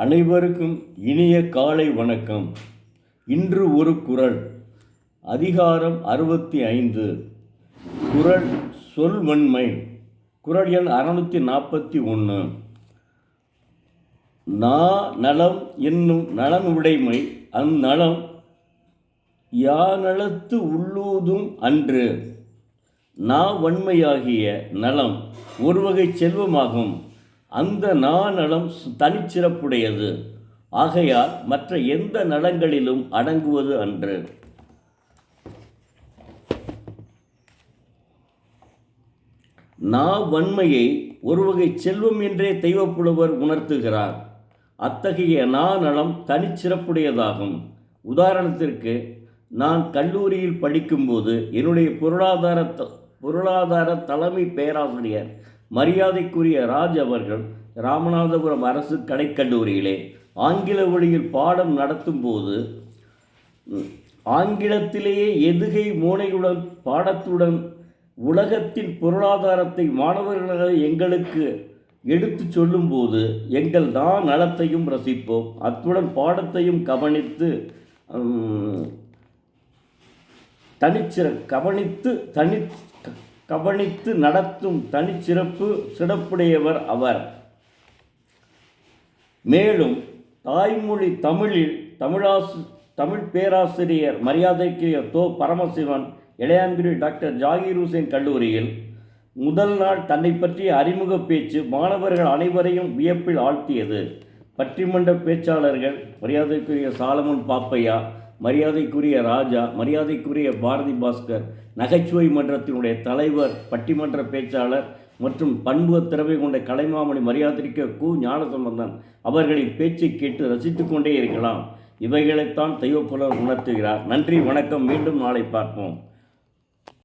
அனைவருக்கும் இனிய காலை வணக்கம். இன்று ஒரு குறள். அதிகாரம் 65. குறள் சொல்வன்மை. குறள் எண் 641. நலம் என்னும் நலனுடைமை அந்நலம் யாநலத்து உள்ளூதும் அன்று. வன்மையாகிய நலம் ஒரு வகை செல்வமாகும். அந்த நலம் தனிச்சிறப்புடையது. ஆகையால் மற்ற எந்த நலங்களிலும் அடங்குவது அன்று. வன்மையை ஒரு வகை செல்வம் என்றே தெய்வப்புலவர் உணர்த்துகிறார். அத்தகைய நலம் தனிச்சிறப்புடையதாகும். உதாரணத்திற்கு, நான் கல்லூரியில் படிக்கும்போது என்னுடைய பொருளாதார தலைமை பேராசிரியர் மரியாதைக்குரிய ராஜ் அவர்கள் ராமநாதபுரம் அரசு கலைக்கல்லூரியிலே ஆங்கில வழியில் பாடம் நடத்தும் போது ஆங்கிலத்திலேயே எதுகை மோனையுடன் பாடத்துடன் உலகத்தின் பொருளாதாரத்தை மாணவர்களாக எங்களுக்கு எடுத்து சொல்லும்போது எங்கள் நலத்தையும் ரசிப்போம். அத்துடன் பாடத்தையும் கவனித்து நடத்தும் சிறப்புடையவர் அவர். மேலும் தாய்மொழி தமிழில் தமிழ் பேராசிரியர் மரியாதைக்குரிய பரமசிவன் இளையான்குடி டாக்டர் ஜாகிர் ஹுசேன் கல்லூரியில் முதல் நாள் தன்னை பற்றிய அறிமுக பேச்சு மாணவர்கள் அனைவரையும் வியப்பில் ஆழ்த்தியது. பட்டிமன்ற பேச்சாளர்கள் மரியாதைக்குரிய சாலமன் பாப்பையா, மரியாதைக்குரிய ராஜா, மரியாதைக்குரிய பாரதி பாஸ்கர், நகைச்சுவை மன்றத்தினுடைய தலைவர், பட்டிமன்ற பேச்சாளர் மற்றும் பண்புக திறமை கொண்ட கலைமாமணி மரியாதைக்கு ஞானசம்பந்தன் அவர்களின் பேச்சை கேட்டு ரசித்து கொண்டே இருக்கலாம். இவைகளைத்தான் தெய்வப்புலவர் உணர்த்துகிறார். நன்றி, வணக்கம். மீண்டும் நாளை பார்ப்போம்.